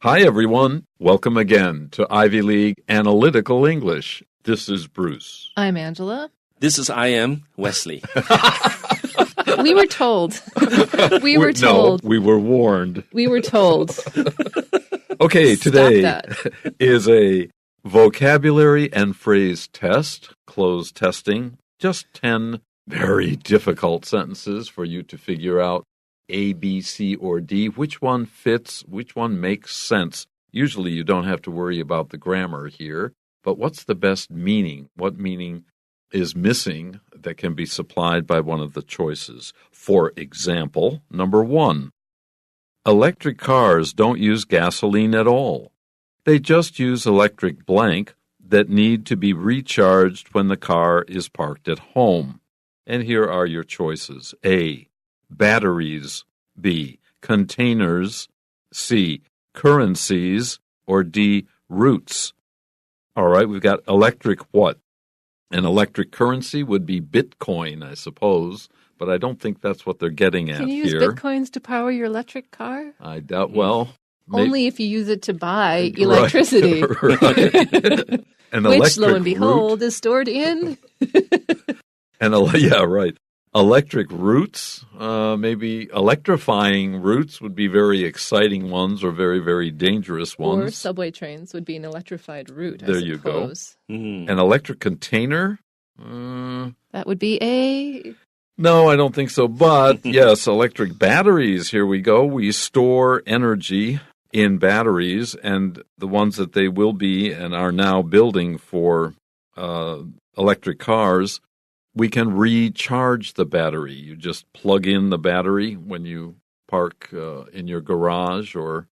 Hi, everyone. Welcome again to Ivy League Analytical English. This is Bruce. I'm Angela. This is I am Wesley. We were told. We were told. No, we were warned. We were told. Okay, Stop today that. is a vocabulary and phrase test, closed testing. Just 10 very difficult sentences for you to figure out A, B, C, or D. Which one fits? Which one makes sense? Usually you don't have to worry about the grammar here, but what's the best meaning? What meaning is missing that can be supplied by one of the choices? For example, number 1, electric cars don't use gasoline at all. They just use electric blank that need to be recharged when the car is parked at home. And here are your choices. A, batteries. B, containers. C, currencies. Or D, routes. All right, we've got electric what? An electric currency would be Bitcoin, I suppose, but I don't think that's what they're getting at here. Can you use Bitcoins to power your electric car? I doubt, well... Only if you use it to buy electricity. Right. Which, lo and behold, is stored in... Yeah, right. Electric routes, maybe electrifying routes would be very exciting ones or very, very dangerous ones. Or subway trains would be an electrified route, there I you suppose. Go. An electric container? That would be a... No, I don't think so. But yes, electric batteries, here we go. We store energy in batteries, and the ones that they will be and are now building for electric cars, we can recharge the battery. You just plug in the battery when you park in your garage or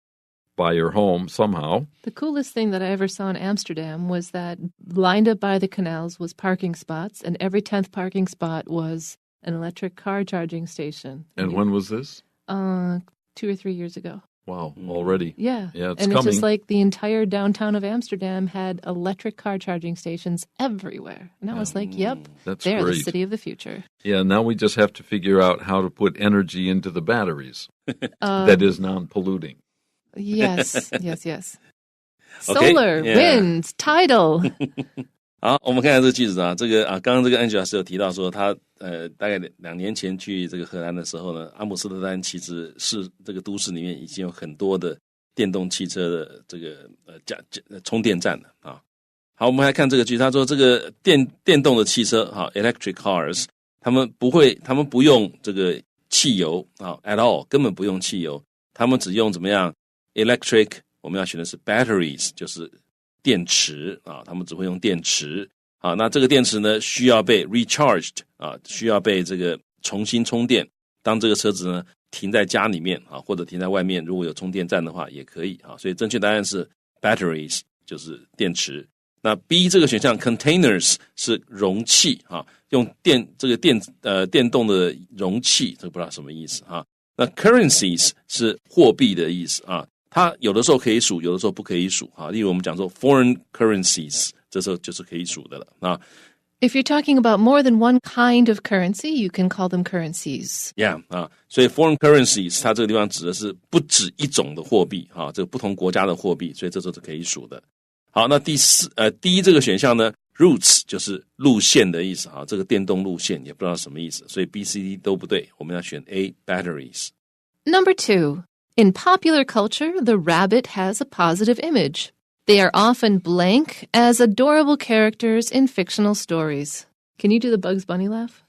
by your home somehow. The coolest thing that I ever saw in Amsterdam was that lined up by the canals was parking spots, and every 10th parking spot was an electric car charging station. And when was this? 2 or 3 years ago. Wow, already. Yeah. Yeah, it's and coming. It's just like the entire downtown of Amsterdam had electric car charging stations everywhere. And I was like, yep, they're great. The city of the future. Yeah, now we just have to figure out how to put energy into the batteries that is non-polluting. Yes, yes. Okay, Solar, yeah. wind, tidal. 好，我们看看这个句子啊，刚刚这个 Angela 是有提到说，他大概2年前去这个荷兰的时候呢，阿姆斯特丹其实是这个都市里面已经有很多的电动汽车的这个充电站了啊。好，我们来看这个句，他说这个电动的汽车啊 ，electric cars， 他们不用这个汽油啊 ，at all， 根本不用汽油，他们只用怎么样 electric， 我们要选的是 batteries， 就是电池啊，他们只会用电池啊。那这个电池呢，需要被 recharged 啊，需要被这个重新充电。当这个车子呢停在家里面啊，或者停在外面，如果有充电站的话也可以啊。所以正确答案是 batteries， 就是电池。那 B 这个选项 containers 是容器啊，用电动的容器，这个不知道什么意思啊。那 currencies 是货币的意思啊。它有的时候可以数，有的时候不可以数啊。例如我们讲说 foreign currencies， 这时候就是可以数的了啊。If you're talking about more than one kind of currency, you can call them currencies. Yeah 啊，所以 foreign currencies 它这个地方指的是不止一种的货币啊，这个不同国家的货币，所以这时候是可以数的。好，那第一这个选项呢 ，routes 就是路线的意思啊，这个电动路线也不知道什么意思，所以 B、C、D 都不对，我们要选 A batteries。Number 2.In popular culture, the rabbit has a positive image. They are often blank as adorable characters in fictional stories. Can you do the Bugs Bunny laugh?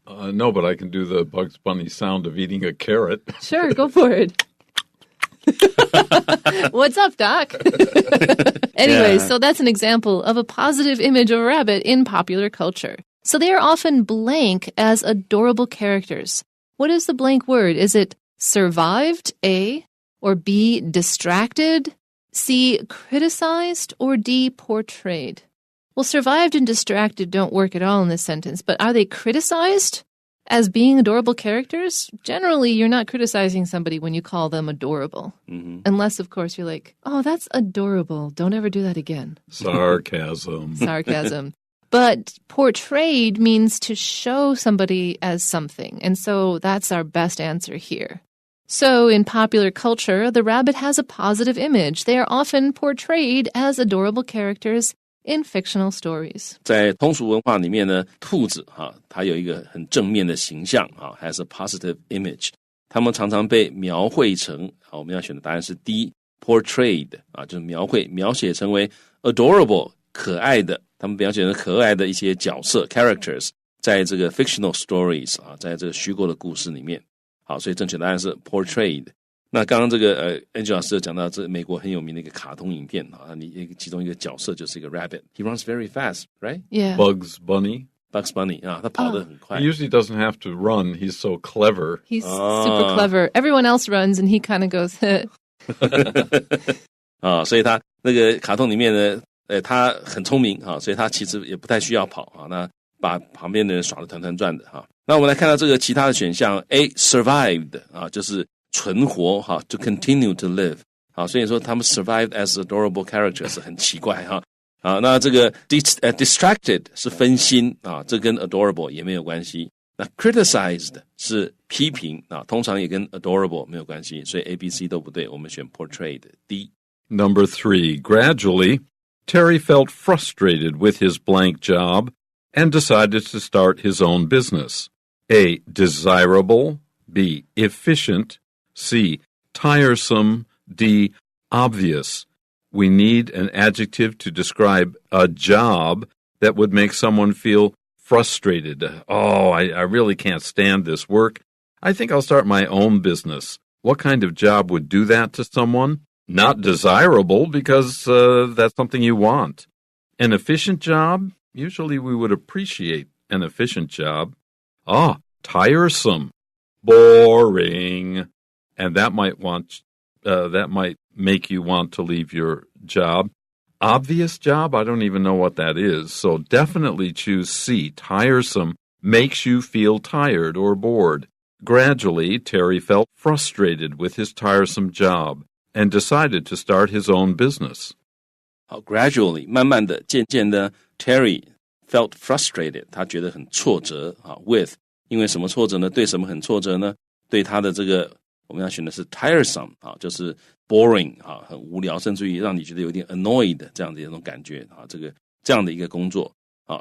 No, but I can do the Bugs Bunny sound of eating a carrot. Sure, go for it. What's up, Doc? Anyway, so that's an example of a positive image of a rabbit in popular culture. So they are often blank as adorable characters. What is the blank word? Is it survived, A, or B, distracted, C, criticized, or D, portrayed? Well, survived and distracted don't work at all in this sentence, but are they criticized as being adorable characters? Generally, you're not criticizing somebody when you call them adorable. Mm-hmm. Unless, of course, you're like, oh, that's adorable. Don't ever do that again. Sarcasm. But portrayed means to show somebody as something. And so that's our best answer here. So, in popular culture, the rabbit has a positive image. They are often portrayed as adorable characters in fictional stories. 在通俗文化里面呢，兔子它有一个很正面的形象has a positive image。它们常常被描绘成我们要选的答案是 D portrayed 就是描写成为 adorable 可爱的，他们描写成可爱的一些角色 characters， 在这个 fictional stories 在这个虚构的故事里面。好，所以正确答案是 portrayed。那刚刚这个Angel 老师有讲到这美国很有名的一个卡通影片其中一个角色就是一个 rabbit. He runs very fast, right? Yeah. Bugs Bunny. Bugs Bunny 他跑得很快。He usually doesn't have to run. He's so clever. He's super clever. Everyone else runs and he kind of goes, 所以他那个卡通里面呢，他很聪明所以他其实也不太需要跑那把旁边的人耍得团团转的那我们来看到这个其他的选项 A survived 就是存活to continue to live 所以说他们 survived as adorable characters 很奇怪那这个distracted 是分心这跟 adorable 也没有关系。那 criticized 是批评通常也跟 adorable 没有关系，所以 A, B, C 都不对，我们选 portrayed D. Number 3. Gradually, Terry felt frustrated with his blank job and decided to start his own business. A. Desirable. B. Efficient. C. Tiresome. D. Obvious. We need an adjective to describe a job that would make someone feel frustrated. I really can't stand this work. I think I'll start my own business. What kind of job would do that to someone? Not desirable because that's something you want. An efficient job? Usually we would appreciate an efficient job. Tiresome. Boring. And that might make you want to leave your job. Obvious job? I don't even know what that is. So definitely choose C. Tiresome makes you feel tired or bored. Gradually, Terry felt frustrated with his tiresome job and decided to start his own business. 好 gradually 慢慢的渐渐的 Terry felt frustrated 他觉得很挫折with 因为什么挫折呢？对什么很挫折呢？对他的这个我们要选的是 tiresome 就是boring 很无聊，甚至于让你觉得有点 annoyed 这样的一种感觉这样的一个工作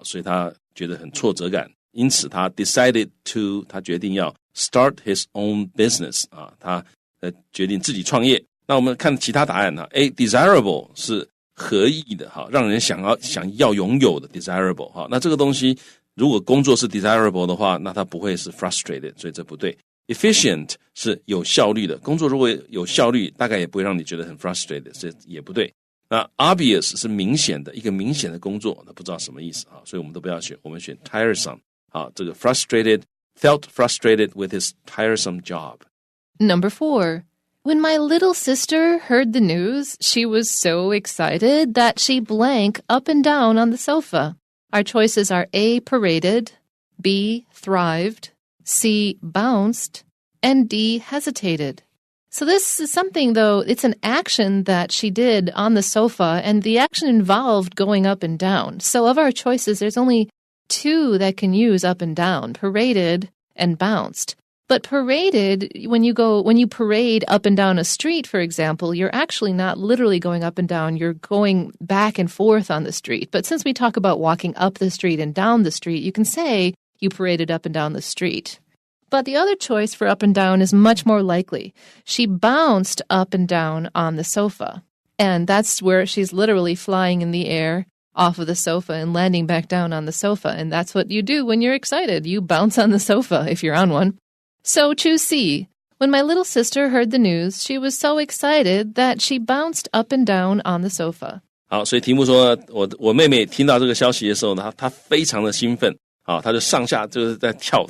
所以他觉得很挫折感，因此他 decided to 他决定要 start his own business 他决定自己创业。那我们看其他答案A desirable 是合意的让人想要拥有的 desirable 那这个东西如果工作是 desirable 的话，那它不会是 frustrated， 所以这不对。Efficient 是有效率的，工作如果有效率，大概也不会让你觉得很 frustrated， 这也不对。那 obvious 是明显的，一个明显的工作，那不知道什么意思所以我们都不要选，我们选 tiresome。这个 felt frustrated with his tiresome job. Number 4. When my little sister heard the news, she was so excited that she blank up and down on the sofa. Our choices are A, paraded, B, thrived, C, bounced, and D, hesitated. So this is something, though, it's an action that she did on the sofa, and the action involved going up and down. So of our choices, there's only 2 that can use up and down, paraded and bounced. But paraded, when you parade up and down a street, for example, you're actually not literally going up and down, you're going back and forth on the street. But since we talk about walking up the street and down the street, you can say you paraded up and down the street. But the other choice for up and down is much more likely. She bounced up and down on the sofa. And that's where she's literally flying in the air off of the sofa and landing back down on the sofa. And that's what you do when you're excited. You bounce on the sofa if you're on one. So choose C. When my little sister heard the news, she was so excited that she bounced up and down on the sofa. 好，所以题目说我妹妹听到这个消息的时候呢，她非常的兴奋她就上下就是在跳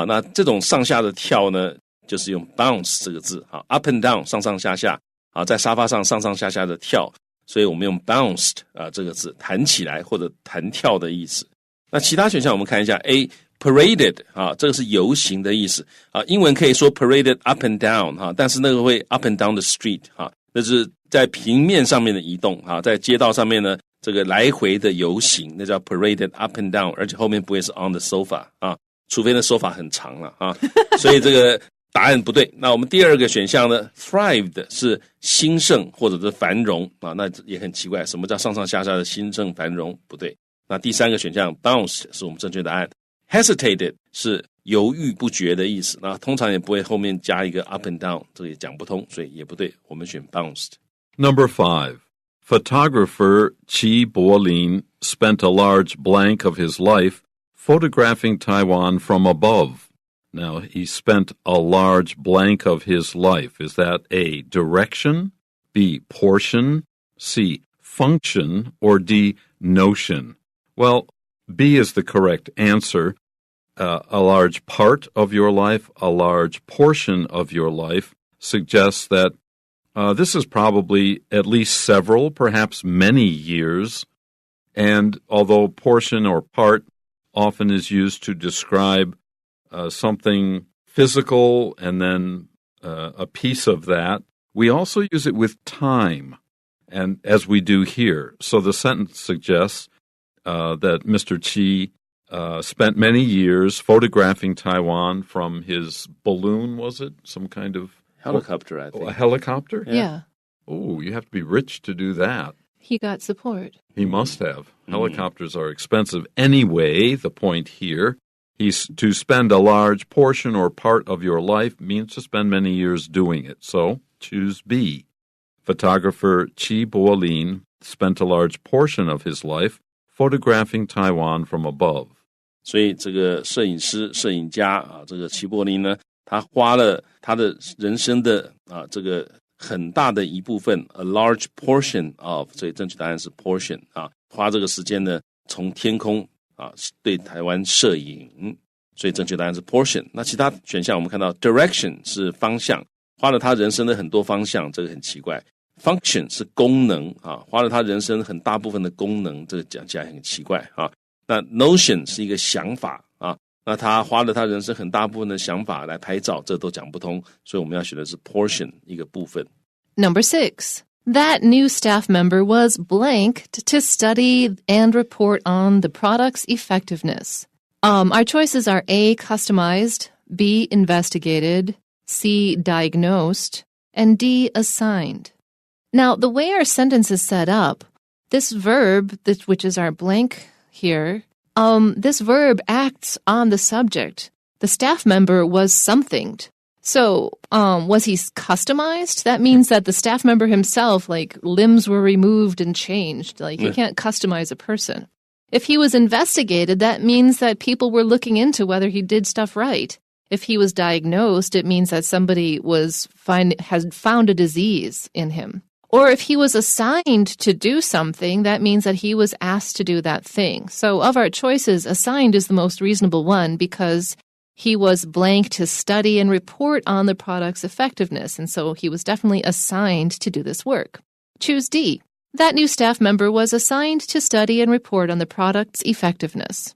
那这种上下的跳呢，就是用 bounce 这个字up and down 上上下下在沙发上上上下下的跳，所以我们用 bounced 这个字弹起来或者弹跳的意思。那其他选项我们看一下 A paraded 这个是游行的意思英文可以说 paraded up and down 但是那个会 up and down the street 那是在平面上面的移动在街道上面呢这个来回的游行，那叫 paraded up and down， 而且后面不会是 on the sofa 除非那 sofa 很长了所以这个答案不对。那我们第二个选项呢 thrived 是兴盛或者是繁荣啊，那也很奇怪，什么叫上上下下的兴盛繁荣？不对。那第三个选项 bounced 是我们正确答案。hesitated 是犹豫不决的意思，那通常也不会后面加一个 up and down， 这个也讲不通，所以也不对，我们选 bounced。 Number 5. Photographer Chi Bo-lin spent a large blank of his life photographing Taiwan from above. Now, he spent a large blank of his life. Is that A, direction, B, portion, C, function, or D, notion? Well, B is the correct answer. A large part of your life, a large portion of your life suggests that this is probably at least several, perhaps many years. And although portion or part often is used to describe something physical and then a piece of that, we also use it with time, and as we do here. So the sentence suggests that Mr. Chi spent many years photographing Taiwan from his balloon, was it? Some kind of helicopter, I think. A helicopter? Yeah. Oh, you have to be rich to do that. He got support. He must have. Helicopters are expensive anyway. The point here, to spend a large portion or part of your life means to spend many years doing it. So choose B. Photographer Chi Bo-lin spent a large portion of his life photographing Taiwan from above. 所以这个摄影师、摄影家啊，这个齐柏林呢，他花了他的人生的这个很大的一部分 ，a large portion of， 所以正确答案是 portion 啊，花这个时间呢，从天空对台湾摄影，所以正确答案是 portion。那其他选项我们看到 direction 是方向，花了他人生的很多方向，这个很奇怪。function 是功能啊，花了他人生很大部分的功能，这个讲起来很奇怪啊。那 notion 是一个想法啊，那他花了他人生很大部分的想法来拍照，这都讲不通，所以我们要选的是 portion 一个部分。Number 6. That new staff member was blanked to study and report on the product's effectiveness. Our choices are A, customized, B, investigated, C, diagnosed, and D, assigned. Now, the way our sentence is set up, this verb, which is our blank here, this verb acts on the subject. The staff member was somethinged. So, was he customized? That means that the staff member himself, like, limbs were removed and changed. Like, you can't customize a person. If he was investigated, that means that people were looking into whether he did stuff right. If he was diagnosed, it means that somebody had found a disease in him. Or if he was assigned to do something, that means that he was asked to do that thing. So of our choices, assigned is the most reasonable one because he was blank to study and report on the product's effectiveness. And so he was definitely assigned to do this work. Choose D. That new staff member was assigned to study and report on the product's effectiveness.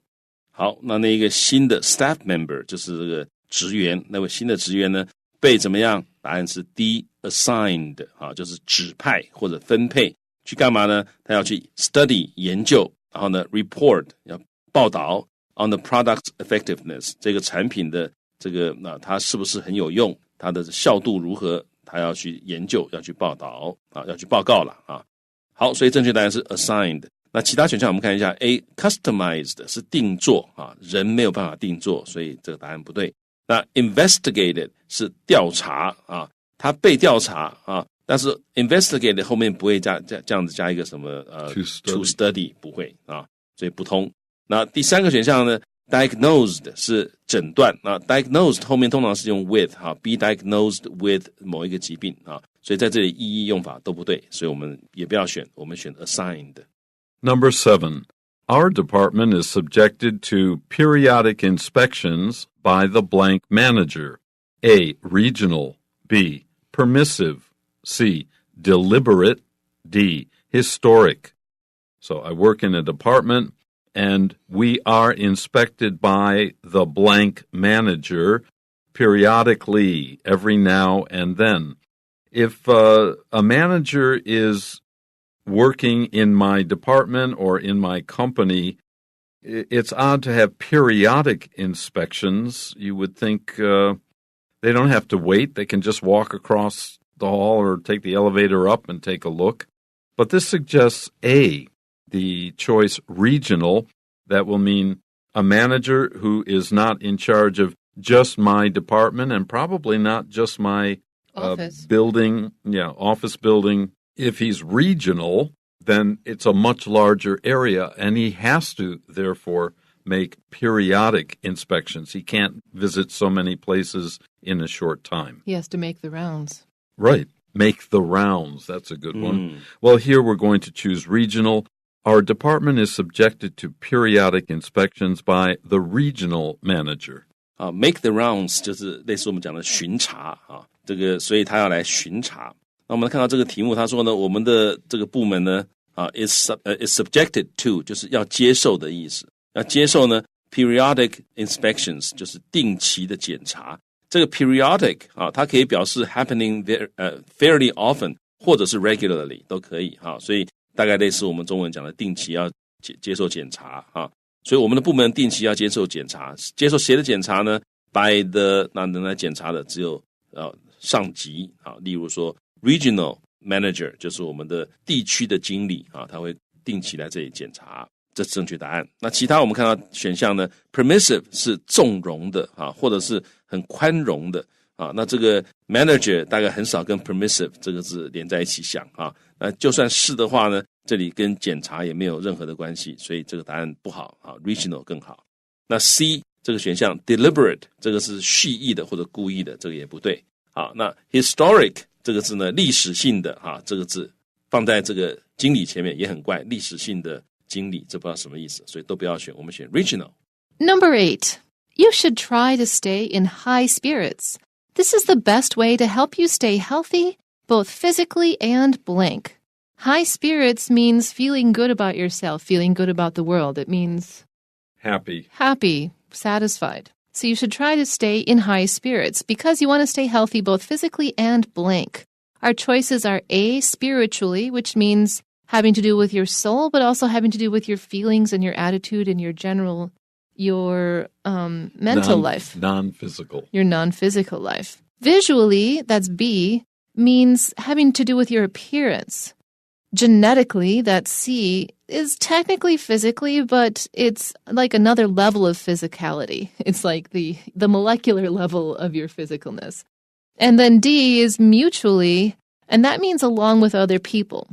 好，那个新的 staff member 就是这个职员，那位新的职员呢，被怎么样？答案是 D, assigned 啊，就是指派或者分配去干嘛呢？他要去 study 研究，然后呢 report 要报道 on the product's effectiveness 这个产品的这个它是不是很有用，它的效度如何，他要去研究，要去报道要去报告了啊。好，所以正确答案是 assigned。那其他选项我们看一下 A, customized 是定做啊，人没有办法定做，所以这个答案不对。那 investigated 是调查啊，他被调查啊，但是 investigated 后面不会这样子加一个什么to study 不会啊，所以不通。那第三个选项呢 diagnosed 是诊断啊 ，diagnosed 后面通常是用 with 啊 ，be diagnosed with 某一个疾病啊，所以在这里意义用法都不对，所以我们也不要选，我们选 assigned。Number 7. Our department is subjected to periodic inspections by the blank manager. A, regional. B, permissive. C, deliberate. D, historic. So I work in a department and we are inspected by the blank manager periodically, every now and then. If a manager is working in my department or in my company, it's odd to have periodic inspections. You would think They don't have to wait. They can just walk across the hall or take the elevator up and take a look. But this suggests A, the choice regional. That will mean a manager who is not in charge of just my department and probably not just my office office building. If he's regional, then it's a much larger area, and he has to, therefore, make periodic inspections. He can't visit so many places in a short time. He has to make the rounds. Right. Make the rounds. That's a good one. Well, here we're going to choose regional. Our department is subjected to periodic inspections by the regional manager. Make the rounds 就是类似我们讲的巡查啊，这个所以他要来巡查。那我们看到这个题目，他说呢，我们的这个部门呢is subjected to 就是要接受的意思，要接受呢 periodic inspections 就是定期的检查。这个 periodic 它可以表示 happening fairly often 或者是 regularly 都可以所以大概类似我们中文讲的定期要接受检查所以我们的部门定期要接受检查，接受谁的检查呢 ？by the 那能来检查的只有上级例如说 regional manager 就是我们的地区的经理他会定期来这里检查，这是正确答案。那其他我们看到选项呢 ，permissive 是纵容的或者是很宽容的那这个 manager 大概很少跟 permissive 这个字连在一起想那就算是的话呢，这里跟检查也没有任何的关系，所以这个答案不好regional 更好。那 C 这个选项 deliberate 这个是蓄意的或者故意的，这个也不对那 historic 这个字呢，历史性的这个字放在这个经理前面也很怪，历史性的经理这不知道什么意思，所以都不要选，我们选 regional。 Number 8. You should try to stay in high spirits. This is the best way to help you stay healthy, both physically and blank. High spirits means feeling good about yourself, feeling good about the world. It means happy, satisfied. So you should try to stay in high spirits because you want to stay healthy both physically and blank. Our choices are A, spiritually, which means having to do with your soul, but also having to do with your feelings and your attitude and your mental life. Non-physical. Your non-physical life. Visually, that's B, means having to do with your appearance. Genetically, that C is technically physically, but it's like another level of physicality. It's like the molecular level of your physicalness. And then D is mutually, and that means along with other people.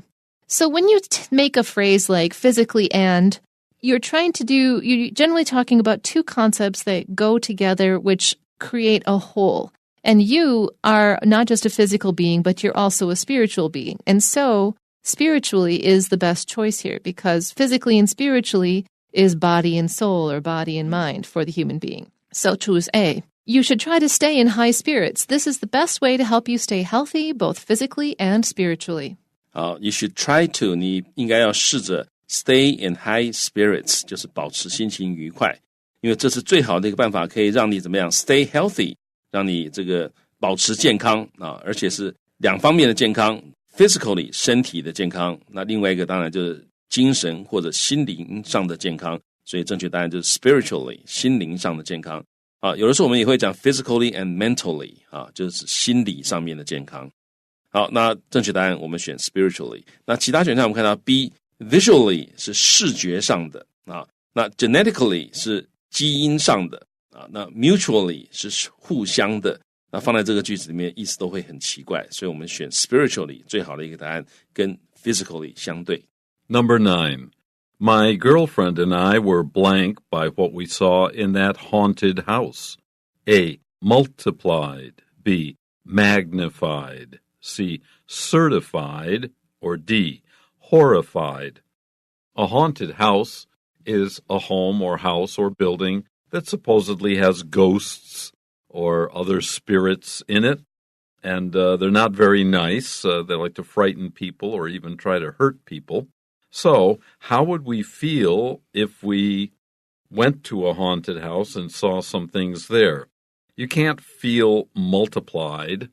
So when you make a phrase like physically and, you're generally talking about two concepts that go together, which create a whole. And you are not just a physical being, but you're also a spiritual being. And so spiritually is the best choice here because physically and spiritually is body and soul or body and mind for the human being. So choose A. You should try to stay in high spirits. This is the best way to help you stay healthy, both physically and spiritually. You should try to 你应该要试着 stay in high spirits 就是保持心情愉快，因为这是最好的一个办法，可以让你怎么样 stay healthy， 让你这个保持健康而且是两方面的健康 physically 身体的健康，那另外一个当然就是精神或者心灵上的健康，所以正确答案就是 spiritually 心灵上的健康有的时候我们也会讲 physically and mentally 就是心理上面的健康。好，那正确答案我们选 spiritually。 那其他选项我们看到 B visually 是视觉上的那 genetically 是基因上的那 mutually 是互相的，那放在这个句子里面意思都会很奇怪，所以我们选 spiritually 最好的一个答案跟 physically 相对。 Number 9. My girlfriend and I were blank by what we saw in that haunted house. A. Multiplied. B. Magnified. C. Certified. Or D. Horrified. A haunted house is a home or house or building that supposedly has ghosts or other spirits in it, and they're not very nice. They like to frighten people or even try to hurt people. So, how would we feel if we went to a haunted house and saw some things there? You can't feel multiplied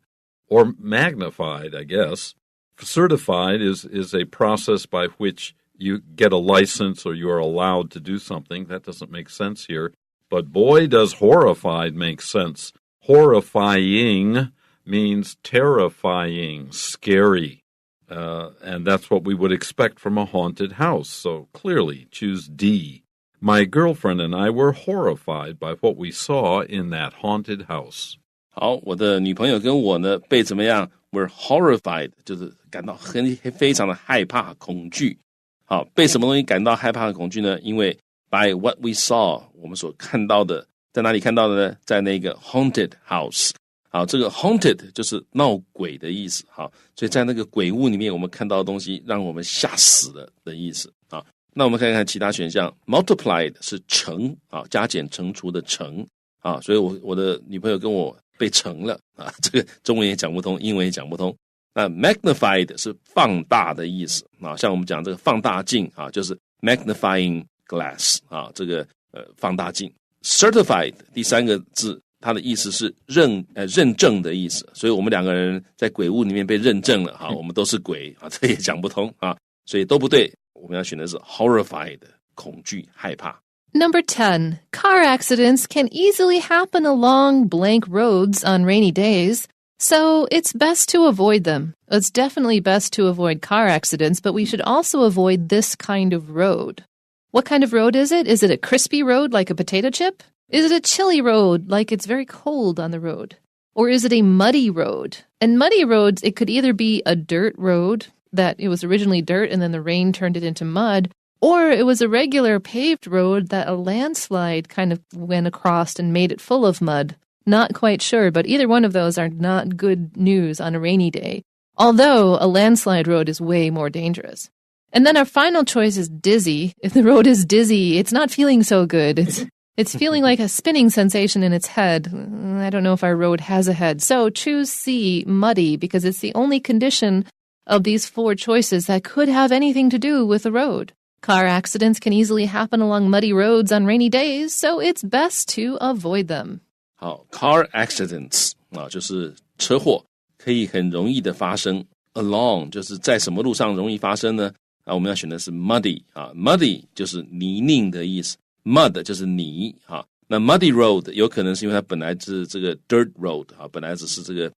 or magnified, I guess. Certified is a process by which you get a license or you are allowed to do something. That doesn't make sense here. But boy, does horrified make sense. Horrifying means terrifying, scary. And that's what we would expect from a haunted house. So clearly, choose D. My girlfriend and I were horrified by what we saw in that haunted house. 好，我的女朋友跟我呢被怎么样 ？We're horrified， 就是感到非常的害怕、恐惧。好，被什么东西感到害怕和恐惧呢？因为 by what we saw， 我们所看到的，在哪里看到的呢？在那个 haunted house。好，这个 haunted 就是闹鬼的意思。好，所以在那个鬼屋里面，我们看到的东西让我们吓死了的意思。好，那我们看看其他选项 ，multiplied 是乘啊，加减乘除的乘啊，所以我的女朋友跟我被乘了啊，这个中文也讲不通，英文也讲不通。那 magnified 是放大的意思啊，像我们讲这个放大镜啊，就是 magnifying glass 啊，这个放大镜。certified 第三个字，它的意思是认证的意思，所以我们两个人在鬼屋里面被认证了哈，我们都是鬼啊，这也讲不通啊，所以都不对。我们要选的是 horrified 恐惧害怕。Number 10. Car accidents can easily happen along blank roads on rainy days, so it's best to avoid them. It's definitely best to avoid car accidents, but we should also avoid this kind of road. What kind of road is it? Is it a crispy road like a potato chip? Is it a chilly road like it's very cold on the road? Or is it a muddy road? And muddy roads, it could either be a dirt road, that it was originally dirt and then the rain turned it into mud, or it was a regular paved road that a landslide kind of went across and made it full of mud. Not quite sure, but either one of those are not good news on a rainy day, although a landslide road is way more dangerous. And then our final choice is dizzy. If the road is dizzy, it's not feeling so good. It's feeling like a spinning sensation in its head. I don't know if our road has a head. So choose C, muddy, because it's the only condition of these four choices that could have anything to do with the road. Car accidents can easily happen along muddy roads on rainy days, so it's best to avoid them. 好 ，car accidents 啊，就是车祸，可以很容易的发生。Along 就是在什么路上容易发生呢？啊，我们要选的是 muddy 啊 ，muddy 就是泥泞的意思 ，mud 就是泥啊。那 muddy road 有可能是因为它本来是这个 dirt road 啊，本来只是这个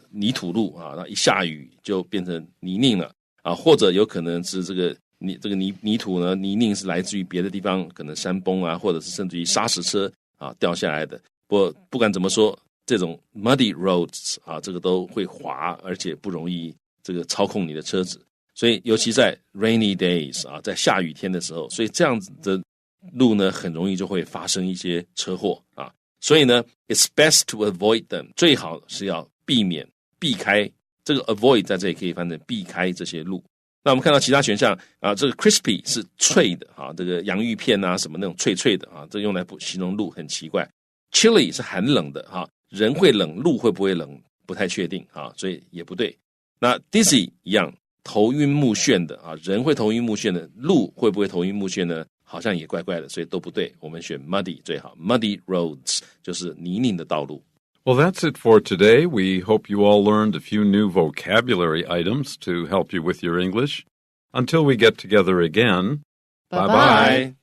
泥土路啊，那一下雨就变成泥泞了啊，或者有可能是这个泥土呢，泥泞是来自于别的地方，可能山崩啊，或者是甚至于砂石车啊掉下来的。不管怎么说，这种 muddy roads 啊，这个都会滑，而且不容易这个操控你的车子。所以尤其在 rainy days 啊，在下雨天的时候，所以这样子的路呢，很容易就会发生一些车祸啊。所以呢 ，it's best to avoid them， 最好是要避开这个 avoid 在这里可以翻成避开这些路。那我们看到其他选项啊，这个 crispy 是脆的啊，这个洋芋片啊什么那种脆的啊，这用来形容路很奇怪。Chilly 是寒冷的哈，人会冷，路会不会冷不太确定啊，所以也不对。那 dizzy 一样，头晕目眩的啊，人会头晕目眩的，路会不会头晕目眩呢？好像也怪怪的，所以都不对。我们选 muddy 最好 ，muddy roads 就是泥泞的道路。Well, that's it for today. We hope you all learned a few new vocabulary items to help you with your English. Until we get together again, Bye-bye.